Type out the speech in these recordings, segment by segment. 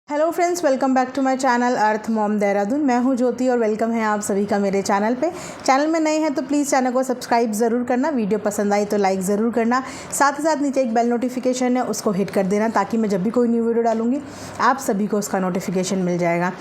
Hello friends, welcome back to my channel earth mom Dehradun. मैं हूं ज्योति और वेलकम है आप सभी का मेरे चैनल पे। चैनल में नए हैं तो प्लीज़ चैनल को सब्सक्राइब ज़रूर करना, वीडियो पसंद आई तो लाइक ज़रूर करना, साथ ही साथ नीचे एक बेल नोटिफिकेशन है उसको हिट कर देना ताकि मैं जब भी कोई न्यू वीडियो डालूंगी आप सभी को उसका नोटिफिकेशन मिल जाएगा।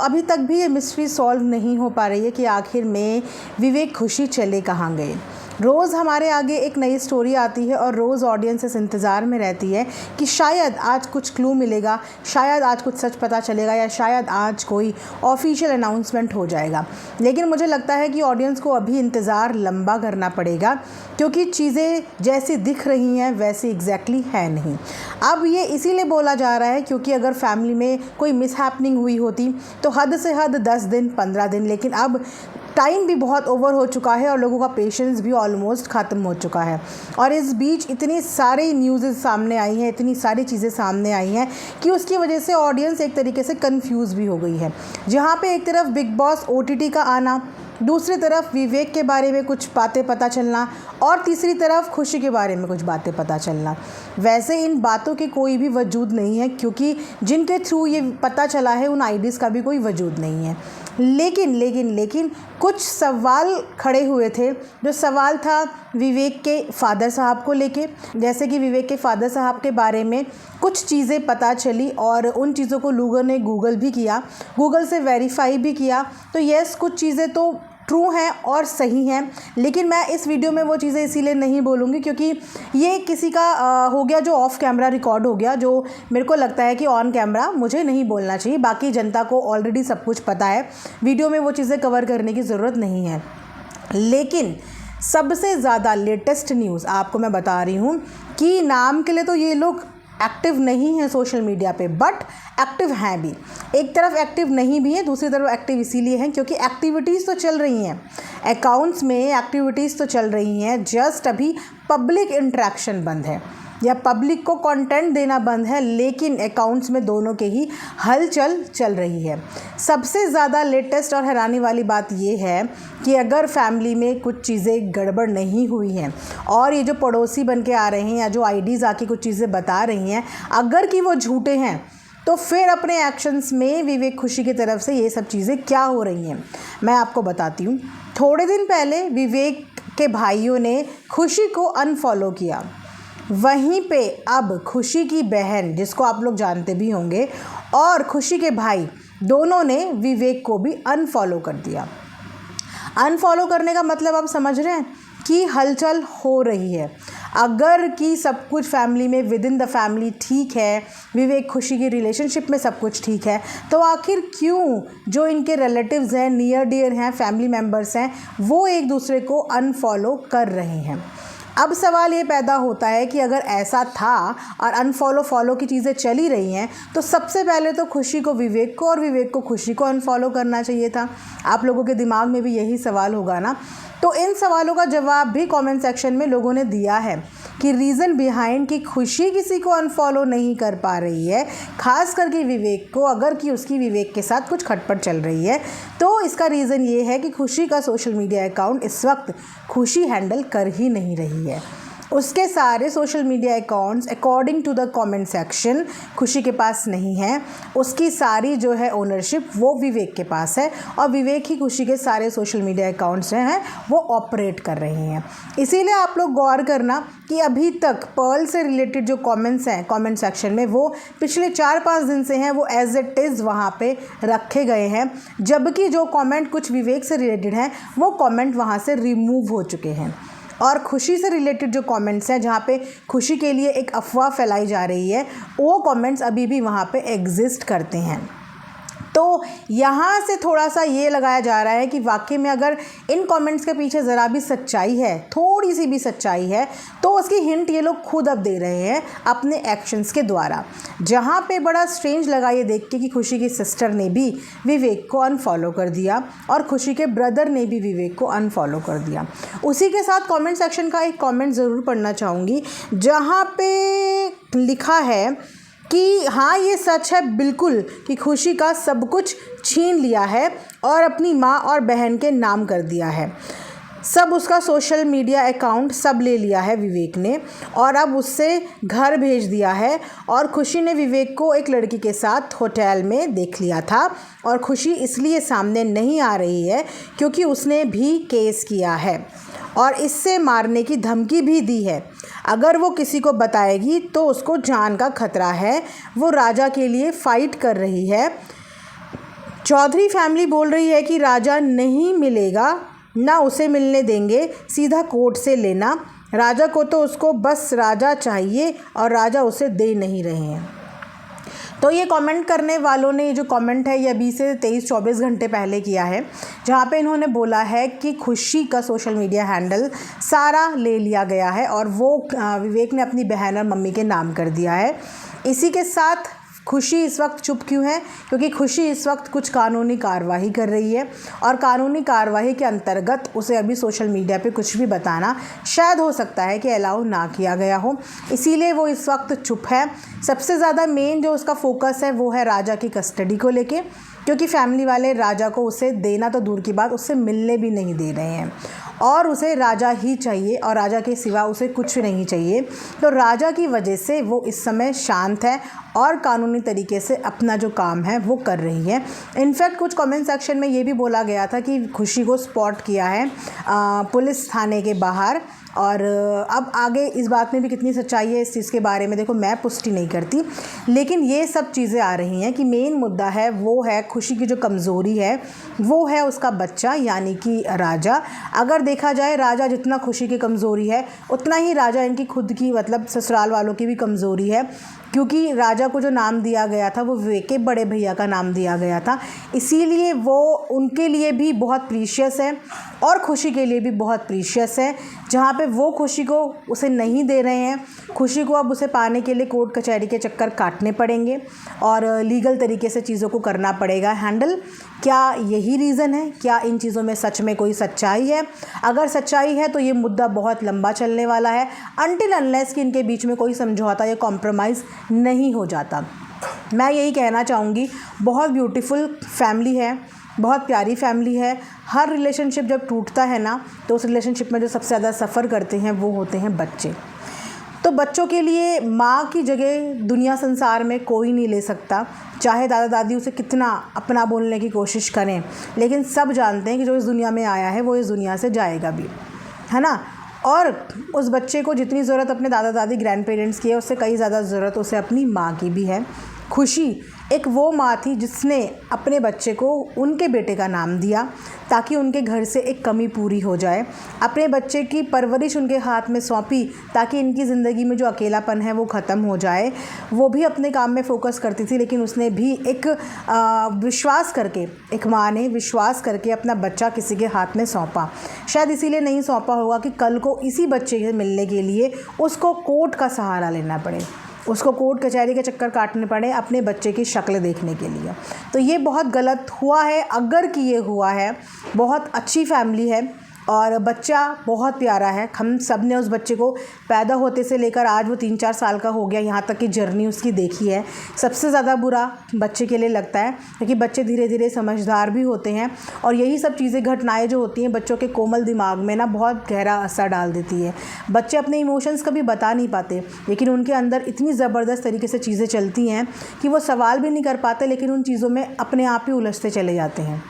अभी तक भी ये मिस्ट्री सॉल्व नहीं हो पा रही है कि आखिर में विवेक खुशी चले कहाँ गए। रोज़ हमारे आगे एक नई स्टोरी आती है और रोज़ ऑडियंस इस इंतज़ार में रहती है कि शायद आज कुछ क्लू मिलेगा, शायद आज कुछ सच पता चलेगा या शायद आज कोई ऑफिशियल अनाउंसमेंट हो जाएगा। लेकिन मुझे लगता है कि ऑडियंस को अभी इंतज़ार लंबा करना पड़ेगा क्योंकि चीज़ें जैसी दिख रही हैं वैसी एग्जैक्टली है नहीं। अब ये इसीलिए बोला जा रहा है क्योंकि अगर फैमिली में कोई मिसहैपनिंग हुई होती तो हद से हद 10 दिन 15 दिन, लेकिन अब टाइम भी बहुत ओवर हो चुका है और लोगों का पेशेंस भी ऑलमोस्ट ख़त्म हो चुका है। और इस बीच इतनी सारी न्यूज़ सामने आई हैं, इतनी सारी चीज़ें सामने आई हैं कि उसकी वजह से ऑडियंस एक तरीके से कंफ्यूज भी हो गई है। जहाँ पे एक तरफ बिग बॉस OTT का आना, दूसरी तरफ विवेक के बारे में कुछ बातें पता चलना और तीसरी तरफ खुशी के बारे में कुछ बातें पता चलना। वैसे इन बातों के कोई भी वजूद नहीं है क्योंकि जिनके थ्रू ये पता चला है उन आईडीज़ का भी कोई वजूद नहीं है। लेकिन कुछ सवाल खड़े हुए थे। जो सवाल था विवेक के फादर साहब को लेके, जैसे कि विवेक के फादर साहब के बारे में कुछ चीज़ें पता चली और उन चीज़ों को लोगों ने गूगल भी किया, गूगल से वेरीफाई भी किया। तो यस, कुछ चीज़ें तो ट्रू हैं और सही हैं, लेकिन मैं इस वीडियो में वो चीज़ें इसीलिए नहीं बोलूँगी क्योंकि ये किसी का हो गया जो ऑफ कैमरा रिकॉर्ड हो गया, जो मेरे को लगता है कि ऑन कैमरा मुझे नहीं बोलना चाहिए। बाकी जनता को ऑलरेडी सब कुछ पता है, वीडियो में वो चीज़ें कवर करने की ज़रूरत नहीं है। लेकिन सबसे ज़्यादा लेटेस्ट न्यूज़ आपको मैं बता रही हूँ कि नाम के लिए तो ये लोग एक्टिव नहीं है सोशल मीडिया पे, बट एक्टिव हैं भी। एक तरफ एक्टिव नहीं भी है, दूसरी तरफ एक्टिव इसीलिए हैं क्योंकि एक्टिविटीज़ तो चल रही हैं, अकाउंट्स में एक्टिविटीज़ तो चल रही हैं, जस्ट अभी पब्लिक इंटरेक्शन बंद है या पब्लिक को कंटेंट देना बंद है, लेकिन अकाउंट्स में दोनों के ही हलचल चल रही है। सबसे ज़्यादा लेटेस्ट और हैरानी वाली बात यह है कि अगर फैमिली में कुछ चीज़ें गड़बड़ नहीं हुई हैं और ये जो पड़ोसी बन के आ रहे हैं या जो आईडीज़ आके कुछ चीज़ें बता रही हैं, अगर कि वो झूठे हैं तो फिर अपने एक्शंस में विवेक खुशी की तरफ से ये सब चीज़ें क्या हो रही हैं मैं आपको बताती हूँ। थोड़े दिन पहले विवेक के भाइयों ने खुशी को अनफॉलो किया, वहीं पे अब खुशी की बहन, जिसको आप लोग जानते भी होंगे, और खुशी के भाई दोनों ने विवेक को भी अनफॉलो कर दिया। अनफॉलो करने का मतलब आप समझ रहे हैं कि हलचल हो रही है। अगर कि सब कुछ फैमिली में विद इन द फैमिली ठीक है, विवेक खुशी की रिलेशनशिप में सब कुछ ठीक है, तो आखिर क्यों जो इनके रिलेटिव्स हैं, नियर डियर हैं, फैमिली मेम्बर्स हैं, वो एक दूसरे को अनफॉलो कर रहे हैं। अब सवाल ये पैदा होता है कि अगर ऐसा था और अनफॉलो फॉलो की चीज़ें चली रही हैं तो सबसे पहले तो खुशी को विवेक को और विवेक को खुशी को अनफॉलो करना चाहिए था। आप लोगों के दिमाग में भी यही सवाल होगा ना। तो इन सवालों का जवाब भी कमेंट सेक्शन में लोगों ने दिया है कि रीज़न बिहाइंड कि खुशी किसी को अनफॉलो नहीं कर पा रही है, ख़ास करके विवेक को, अगर कि उसकी विवेक के साथ कुछ खटपट चल रही है, तो इसका रीज़न ये है कि खुशी का सोशल मीडिया अकाउंट इस वक्त खुशी हैंडल कर ही नहीं रही है। उसके सारे social media accounts according to the comment section Khushi के पास नहीं है। उसकी सारी जो है ओनरशिप वो विवेक के पास है और विवेक ही खुशी के सारे सोशल मीडिया अकाउंट्स हैं वो ऑपरेट कर रहे हैं। इसीलिए आप लोग गौर करना कि अभी तक पर्ल से रिलेटेड जो कमेंट्स हैं कमेंट सेक्शन में, वो पिछले 4-5 दिन से हैं, वो एज इट इज़ वहाँ पे रखे गए हैं, जबकि जो कमेंट कुछ विवेक से रिलेटेड हैं वो कमेंट वहाँ से रिमूव हो चुके हैं। और खुशी से रिलेटेड जो कमेंट्स हैं, जहाँ पे खुशी के लिए एक अफवाह फैलाई जा रही है, वो कमेंट्स अभी भी वहाँ पे एग्जिस्ट करते हैं। तो यहाँ से थोड़ा सा ये लगाया जा रहा है कि वाकई में अगर इन कमेंट्स के पीछे ज़रा भी सच्चाई है, थोड़ी सी भी सच्चाई है, तो उसकी हिंट ये लोग खुद अब दे रहे हैं अपने एक्शंस के द्वारा। जहाँ पे बड़ा स्ट्रेंज लगा ये देख के कि खुशी की सिस्टर ने भी विवेक को अनफॉलो कर दिया और खुशी के ब्रदर ने भी विवेक को अनफॉलो कर दिया। उसी के साथ कमेंट सेक्शन का एक कमेंट ज़रूर पढ़ना चाहूँगी, जहाँ पे लिखा है कि हाँ, ये सच है बिल्कुल कि खुशी का सब कुछ छीन लिया है और अपनी माँ और बहन के नाम कर दिया है। सब उसका सोशल मीडिया अकाउंट सब ले लिया है विवेक ने, और अब उससे घर भेज दिया है। और खुशी ने विवेक को एक लड़की के साथ होटल में देख लिया था, और खुशी इसलिए सामने नहीं आ रही है क्योंकि उसने भी केस किया है और इससे मारने की धमकी भी दी है। अगर वो किसी को बताएगी तो उसको जान का खतरा है। वो राजा के लिए फ़ाइट कर रही है। चौधरी फैमिली बोल रही है कि राजा नहीं मिलेगा, ना उसे मिलने देंगे, सीधा कोर्ट से लेना। राजा को तो उसको बस राजा चाहिए और राजा उसे दे नहीं रहे हैं। तो ये कमेंट करने वालों ने, ये जो कमेंट है ये अभी से 23-24 घंटे पहले किया है, जहाँ पे इन्होंने बोला है कि खुशी का सोशल मीडिया हैंडल सारा ले लिया गया है और वो विवेक ने अपनी बहन और मम्मी के नाम कर दिया है। इसी के साथ खुशी इस वक्त चुप क्यों है? क्योंकि खुशी इस वक्त कुछ कानूनी कार्रवाई कर रही है और कानूनी कार्रवाई के अंतर्गत उसे अभी सोशल मीडिया पे कुछ भी बताना शायद हो सकता है कि अलाउ ना किया गया हो, इसीलिए वो इस वक्त चुप है। सबसे ज़्यादा मेन जो उसका फोकस है वो है राजा की कस्टडी को लेके, क्योंकि फैमिली वाले राजा को उसे देना तो दूर की बात, उससे मिलने भी नहीं दे रहे हैं और उसे राजा ही चाहिए और राजा के सिवा उसे कुछ नहीं चाहिए। तो राजा की वजह से वो इस समय शांत है और कानूनी तरीके से अपना जो काम है वो कर रही है। इनफैक्ट कुछ कमेंट सेक्शन में ये भी बोला गया था कि खुशी को स्पॉट किया है पुलिस थाने के बाहर, और अब आगे इस बात में भी कितनी सच्चाई है इस चीज़ के बारे में देखो मैं पुष्टि नहीं करती, लेकिन ये सब चीज़ें आ रही हैं कि मेन मुद्दा है वो है खुशी की जो कमज़ोरी है वो है उसका बच्चा यानी कि राजा। अगर देखा जाए राजा जितना खुशी की कमज़ोरी है उतना ही राजा इनकी खुद की मतलब ससुराल वालों की भी कमज़ोरी है, क्योंकि राजा को जो नाम दिया गया था वो विवेक के बड़े भैया का नाम दिया गया था, इसीलिए वो उनके लिए भी बहुत प्रीशियस है और खुशी के लिए भी बहुत प्रीशियस है। जहाँ पे वो खुशी को उसे नहीं दे रहे हैं, खुशी को अब उसे पाने के लिए कोर्ट कचहरी के चक्कर काटने पड़ेंगे और लीगल तरीके से चीज़ों को करना पड़ेगा हैंडल। क्या यही रीज़न है? क्या इन चीज़ों में सच में कोई सच्चाई है? अगर सच्चाई है तो ये मुद्दा बहुत लंबा चलने वाला है अनटिल अनलेस कि इनके बीच में कोई समझौता या कॉम्प्रोमाइज़ नहीं हो जाता। मैं यही कहना चाहूँगी, बहुत ब्यूटीफुल फैमिली है, बहुत प्यारी फैमिली है। हर रिलेशनशिप जब टूटता है ना तो उस रिलेशनशिप में जो सबसे ज़्यादा सफ़र करते हैं वो होते हैं बच्चे। तो बच्चों के लिए माँ की जगह दुनिया संसार में कोई नहीं ले सकता, चाहे दादा दादी उसे कितना अपना बोलने की कोशिश करें, लेकिन सब जानते हैं कि जो इस दुनिया में आया है वो इस दुनिया से जाएगा भी, है ना। और उस बच्चे को जितनी ज़रूरत अपने दादा दादी ग्रैंड पेरेंट्स की है उससे कई ज़्यादा ज़रूरत उसे अपनी माँ की भी है। खुशी एक वो माँ थी जिसने अपने बच्चे को उनके बेटे का नाम दिया ताकि उनके घर से एक कमी पूरी हो जाए, अपने बच्चे की परवरिश उनके हाथ में सौंपी ताकि इनकी ज़िंदगी में जो अकेलापन है वो ख़त्म हो जाए। वो भी अपने काम में फ़ोकस करती थी, लेकिन उसने भी एक विश्वास करके, एक माँ ने विश्वास करके अपना बच्चा किसी के हाथ में सौंपा। शायद इसीलिए नहीं सौंपा होगा कि कल को इसी बच्चे से मिलने के लिए उसको कोर्ट का सहारा लेना पड़े, उसको कोर्ट कचहरी के चक्कर काटने पड़े अपने बच्चे की शक्ल देखने के लिए। तो ये बहुत गलत हुआ है अगर कि ये हुआ है। बहुत अच्छी फैमिली है और बच्चा बहुत प्यारा है। हम सब ने उस बच्चे को पैदा होते से लेकर आज वो 3-4 साल का हो गया यहाँ तक की जर्नी उसकी देखी है। सबसे ज़्यादा बुरा बच्चे के लिए लगता है क्योंकि बच्चे धीरे धीरे समझदार भी होते हैं और यही सब चीज़ें, घटनाएं जो होती हैं बच्चों के कोमल दिमाग में ना बहुत गहरा असर डाल देती है। बच्चे अपने इमोशंस कभी बता नहीं पाते, लेकिन उनके अंदर इतनी ज़बरदस्त तरीके से चीज़ें चलती हैं कि वो सवाल भी नहीं कर पाते, लेकिन उन चीज़ों में अपने आप ही उलझते चले जाते हैं।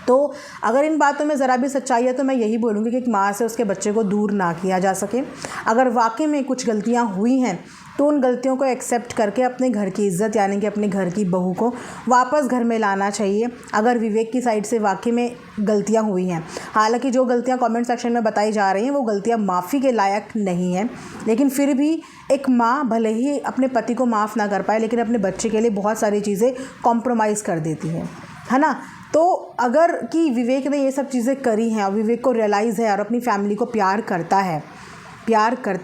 तो अगर इन बातों में ज़रा भी सच्चाई है तो मैं यही बोलूँगी कि एक माँ से उसके बच्चे को दूर ना किया जा सके। अगर वाकई में कुछ गलतियाँ हुई हैं तो उन गलतियों को एक्सेप्ट करके अपने घर की इज़्ज़त यानी कि अपने घर की बहू को वापस घर में लाना चाहिए। अगर विवेक की साइड से वाकई में गलतियाँ हुई हैं, हालांकि जो गलतियाँ कमेंट सेक्शन में बताई जा रही हैं वो गलतियाँ माफ़ी के लायक नहीं हैं, लेकिन फिर भी एक माँ भले ही अपने पति को माफ़ ना कर पाए लेकिन अपने बच्चे के लिए बहुत सारी चीज़ें कॉम्प्रोमाइज़ कर देती है ना। तो अगर कि विवेक ने ये सब चीज़ें करी हैं और विवेक को रियलाइज़ है और अपनी फैमिली को प्यार करता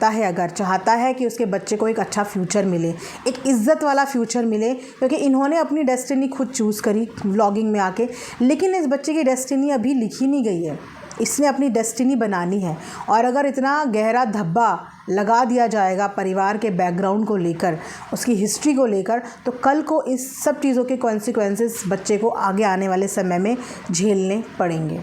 है, अगर चाहता है कि उसके बच्चे को एक अच्छा फ्यूचर मिले, एक इज़्ज़त वाला फ्यूचर मिले, क्योंकि इन्होंने अपनी डेस्टिनी खुद चूज़ करी व्लॉगिंग में आके, लेकिन इस बच्चे की डेस्टिनी अभी लिखी नहीं गई है, इसने अपनी डेस्टिनी बनानी है। और अगर इतना गहरा धब्बा लगा दिया जाएगा परिवार के बैकग्राउंड को लेकर, उसकी हिस्ट्री को लेकर, तो कल को इस सब चीज़ों के कॉन्सिक्वेंसेस बच्चे को आगे आने वाले समय में झेलने पड़ेंगे।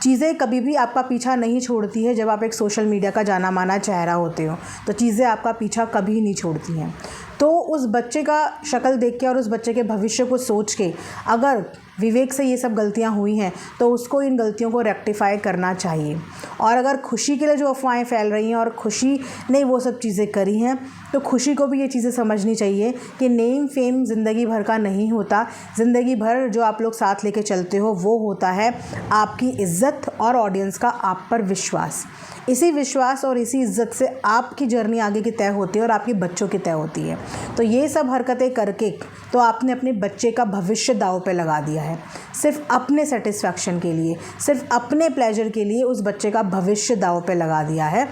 चीज़ें कभी भी आपका पीछा नहीं छोड़ती है। जब आप एक सोशल मीडिया का जाना माना चेहरा होते हो तो चीज़ें आपका पीछा कभी नहीं छोड़ती हैं। तो उस बच्चे का शक्ल देख के और उस बच्चे के भविष्य को सोच के अगर विवेक से ये सब गलतियाँ हुई हैं तो उसको इन गलतियों को रेक्टिफाई करना चाहिए। और अगर खुशी के लिए जो अफवाहें फैल रही हैं और खुशी ने वो सब चीज़ें करी हैं तो खुशी को भी ये चीज़ें समझनी चाहिए कि नेम फेम ज़िंदगी भर का नहीं होता। ज़िंदगी भर जो आप लोग साथ लेके चलते हो वो होता है आपकी इज़्ज़त और ऑडियंस का आप पर विश्वास। इसी विश्वास और इसी इज़्ज़त से आपकी जर्नी आगे की तय होती है और आपके बच्चों की तय होती है। तो ये सब हरकतें करके तो आपने अपने बच्चे का भविष्य दांव पे लगा दिया है। सिर्फ अपने सेटिस्फैक्शन के लिए, सिर्फ अपने प्लेजर के लिए उस बच्चे का भविष्य दांव पे लगा दिया है।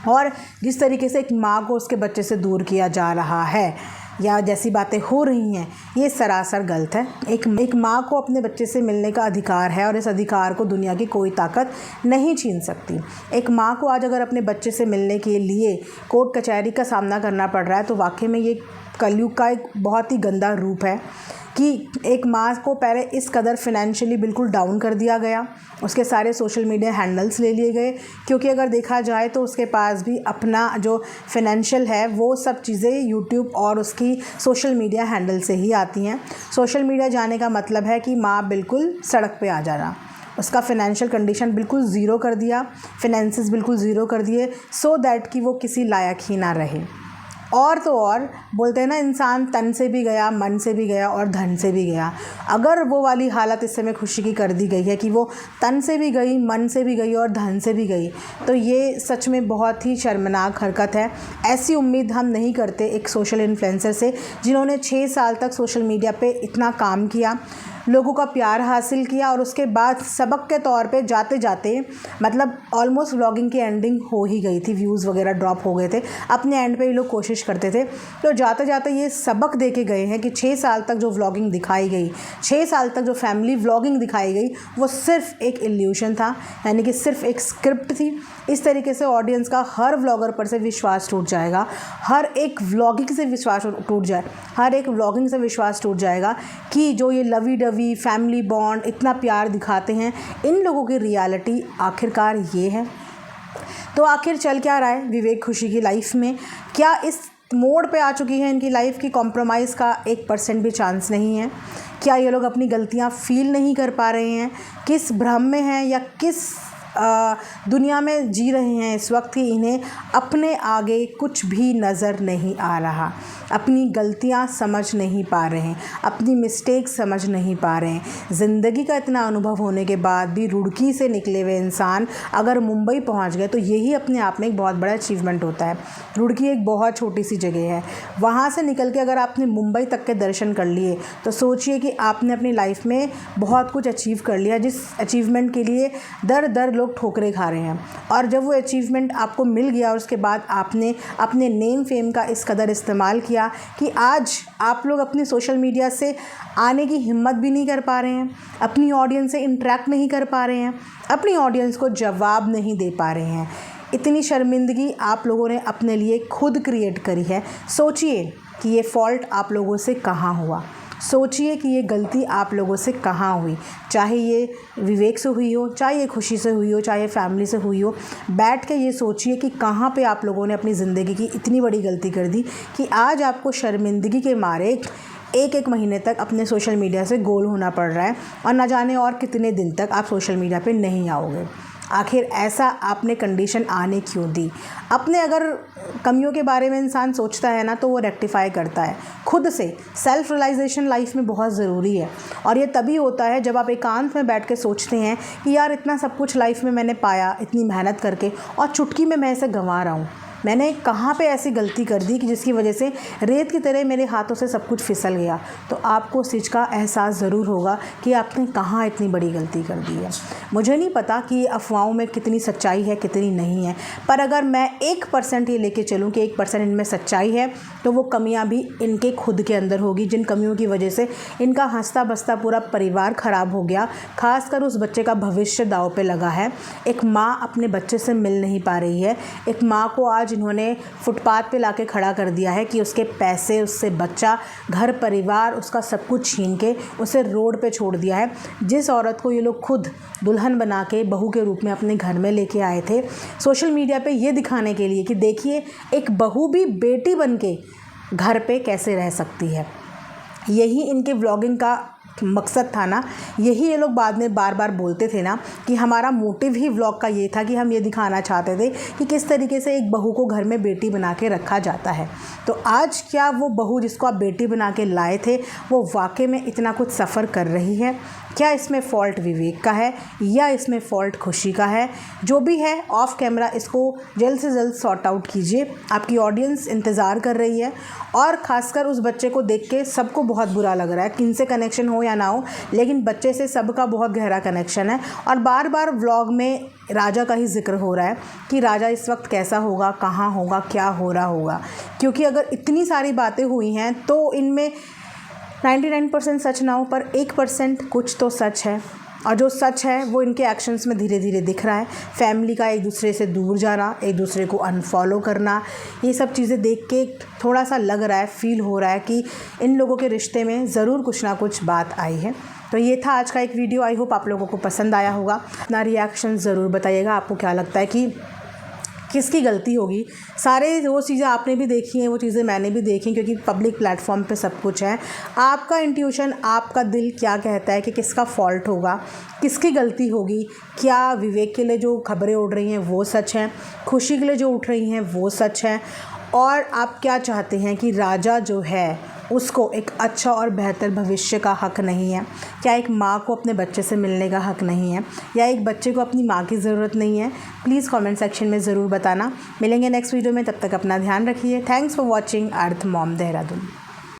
और जिस तरीके से एक माँ को उसके बच्चे से दूर किया जा रहा है या जैसी बातें हो रही हैं, ये सरासर गलत है। एक माँ को अपने बच्चे से मिलने का अधिकार है और इस अधिकार को दुनिया की कोई ताकत नहीं छीन सकती। एक माँ को आज अगर अपने बच्चे से मिलने के लिए कोर्ट कचहरी का सामना करना पड़ रहा है तो वाकई में ये कलयुग का एक बहुत ही गंदा रूप है कि एक माँ को पहले इस कदर फिनेंशियली बिल्कुल डाउन कर दिया गया, उसके सारे सोशल मीडिया हैंडल्स ले लिए गए, क्योंकि अगर देखा जाए तो उसके पास भी अपना जो फाइनेंशियल है वो सब चीज़ें यूट्यूब और उसकी सोशल मीडिया हैंडल से ही आती हैं। सोशल मीडिया जाने का मतलब है कि माँ बिल्कुल सड़क पे आ जाना, उसका फाइनेंशियल कंडीशन बिल्कुल ज़ीरो कर दिया, फाइनेंसेस बिल्कुल ज़ीरो कर दिए सो दैट कि वो किसी लायक ही ना रहे। और तो और बोलते हैं ना, इंसान तन से भी गया, मन से भी गया और धन से भी गया। अगर वो वाली हालत इस समय खुशी की कर दी गई है कि वो तन से भी गई, मन से भी गई और धन से भी गई, तो ये सच में बहुत ही शर्मनाक हरकत है। ऐसी उम्मीद हम नहीं करते एक सोशल इन्फ्लुएंसर से जिन्होंने 6 साल तक सोशल मीडिया पे इतना काम किया, लोगों का प्यार हासिल किया और उसके बाद सबक के तौर पे जाते जाते मतलब ऑलमोस्ट व्लॉगिंग की एंडिंग हो ही गई थी, व्यूज़ वगैरह ड्रॉप हो गए थे, अपने एंड पे ये लोग कोशिश करते थे। तो जाते जाते ये सबक दे के गए हैं कि 6 साल तक जो व्लॉगिंग दिखाई गई, 6 साल तक जो फैमिली व्लॉगिंग दिखाई गई, वो सिर्फ एक इल्यूशन था, यानी कि सिर्फ एक स्क्रिप्ट थी। इस तरीके से ऑडियंस का हर व्लॉगर पर से विश्वास टूट जाएगा, हर एक व्लॉगिंग से विश्वास टूट जाएगा कि जो ये लवी डवी फैमिली बॉन्ड इतना प्यार दिखाते हैं, इन लोगों की रियलिटी आखिरकार ये है। तो आखिर चल क्या रहा है विवेक खुशी की लाइफ में? क्या इस मोड़ पे आ चुकी है इनकी लाइफ की कॉम्प्रोमाइज़ का 1% भी चांस नहीं है? क्या ये लोग अपनी गलतियां फील नहीं कर पा रहे हैं? किस भ्रम में हैं या किस दुनिया में जी रहे हैं इस वक्त कि इन्हें अपने आगे कुछ भी नज़र नहीं आ रहा, अपनी गलतियां समझ नहीं पा रहे हैं, अपनी मिस्टेक समझ नहीं पा रहे हैं। ज़िंदगी का इतना अनुभव होने के बाद भी रुड़की से निकले हुए इंसान अगर मुंबई पहुंच गए तो यही अपने आप में एक बहुत बड़ा अचीवमेंट होता है। रुड़की एक बहुत छोटी सी जगह है, वहाँ से निकल के अगर आपने मुंबई तक के दर्शन कर लिए तो सोचिए कि आपने अपनी लाइफ में बहुत कुछ अचीव कर लिया, जिस अचीवमेंट के लिए दर दर लोग ठोकरें खा रहे हैं। और जब वो अचीवमेंट आपको मिल गया और उसके बाद आपने अपने नेम फेम का इस कदर इस्तेमाल किया कि आज आप लोग अपनी सोशल मीडिया से आने की हिम्मत भी नहीं कर पा रहे हैं, अपनी ऑडियंस से इंटरेक्ट नहीं कर पा रहे हैं, अपनी ऑडियंस को जवाब नहीं दे पा रहे हैं। इतनी शर्मिंदगी आप लोगों ने अपने लिए खुद क्रिएट करी है। सोचिए कि ये फॉल्ट आप लोगों से कहाँ हुआ, सोचिए कि ये गलती आप लोगों से कहाँ हुई, चाहे ये विवेक से हुई हो, चाहे ये खुशी से हुई हो, चाहे फैमिली से हुई हो। बैठ के ये सोचिए कि कहाँ पे आप लोगों ने अपनी ज़िंदगी की इतनी बड़ी गलती कर दी कि आज आपको शर्मिंदगी के मारे एक महीने तक अपने सोशल मीडिया से गोल होना पड़ रहा है और न जाने और कितने दिन तक आप सोशल मीडिया पे नहीं आओगे। आखिर ऐसा आपने कंडीशन आने क्यों दी? अपने अगर कमियों के बारे में इंसान सोचता है ना तो वो रेक्टिफाई करता है खुद से। सेल्फ रियलाइजेशन लाइफ में बहुत ज़रूरी है और ये तभी होता है जब आप एकांत में बैठ के सोचते हैं कि यार इतना सब कुछ लाइफ में मैंने पाया इतनी मेहनत करके और चुटकी में मैं इसे गंवा रहा हूँ। मैंने कहाँ पे ऐसी गलती कर दी कि जिसकी वजह से रेत की तरह मेरे हाथों से सब कुछ फिसल गया। तो आपको उस चीज़ का एहसास ज़रूर होगा कि आपने कहाँ इतनी बड़ी गलती कर दी है। मुझे नहीं पता कि ये अफवाहों में कितनी सच्चाई है कितनी नहीं है, पर अगर मैं 1% ये लेके चलूँ कि 1% इनमें सच्चाई है तो वो कमियाँ भी इनके खुद के अंदर होगी, जिन कमियों की वजह से इनका हंसता बसता पूरा परिवार ख़राब हो गया। खासकर उस बच्चे का भविष्य दांव पे लगा है। एक माँ अपने बच्चे से मिल नहीं पा रही है। एक माँ को आज आज इन्होंने फुटपाथ पे लाके खड़ा कर दिया है कि उसके पैसे, उससे बच्चा, घर परिवार, उसका सब कुछ छीन के उसे रोड पे छोड़ दिया है। जिस औरत को ये लोग खुद दुल्हन बना के बहू के रूप में अपने घर में लेके आए थे सोशल मीडिया पे ये दिखाने के लिए कि देखिए एक बहू भी बेटी बन के घर पे कैसे रह सकती है। यही इनके व्लॉगिंग का मकसद था ना, यही ये लोग बाद में बार बार बोलते थे ना कि हमारा मोटिव ही व्लॉग का ये था कि हम ये दिखाना चाहते थे कि किस तरीके से एक बहू को घर में बेटी बना के रखा जाता है। तो आज क्या वो बहू जिसको आप बेटी बना के लाए थे वो वाकई में इतना कुछ सफ़र कर रही है? क्या इसमें फ़ॉल्ट विवेक का है या इसमें फ़ॉल्ट खुशी का है? जो भी है ऑफ कैमरा इसको जल्द से जल्द सॉर्ट आउट कीजिए। आपकी ऑडियंस इंतज़ार कर रही है और ख़ासकर उस बच्चे को देख के सबको बहुत बुरा लग रहा है, किनसे कनेक्शन हो या ना हो, लेकिन बच्चे से सबका बहुत गहरा कनेक्शन है। और बार बार व्लॉग में राजा का ही जिक्र हो रहा है कि राजा इस वक्त कैसा होगा, कहाँ होगा, क्या हो रहा होगा, क्योंकि अगर इतनी सारी बातें हुई हैं तो इनमें 99% सच ना हो पर 1% कुछ तो सच है। और जो सच है वो इनके एक्शंस में धीरे धीरे दिख रहा है। फैमिली का एक दूसरे से दूर जाना, एक दूसरे को अनफॉलो करना, ये सब चीज़ें देख के थोड़ा सा लग रहा है, फील हो रहा है कि इन लोगों के रिश्ते में ज़रूर कुछ ना कुछ बात आई है। तो ये था आज का एक वीडियो। आई होप आप लोगों को पसंद आया होगा। अपना रिएक्शन ज़रूर बताइएगा, आपको क्या लगता है कि किसकी गलती होगी। सारे वो चीज़ें आपने भी देखी हैं, वो चीज़ें मैंने भी देखी, क्योंकि पब्लिक प्लेटफॉर्म पे सब कुछ है। आपका इंट्यूशन, आपका दिल क्या कहता है कि किसका फॉल्ट होगा, किसकी गलती होगी? क्या विवेक के लिए जो खबरें उड़ रही हैं वो सच हैं, खुशी के लिए जो उठ रही हैं वो सच है, और आप क्या चाहते हैं कि राजा जो है उसको एक अच्छा और बेहतर भविष्य का हक़ नहीं है? क्या एक माँ को अपने बच्चे से मिलने का हक़ नहीं है, या एक बच्चे को अपनी माँ की ज़रूरत नहीं है? प्लीज़ कमेंट सेक्शन में ज़रूर बताना। मिलेंगे नेक्स्ट वीडियो में, तब तक अपना ध्यान रखिए। Thanks for watching earth mom Dehradun.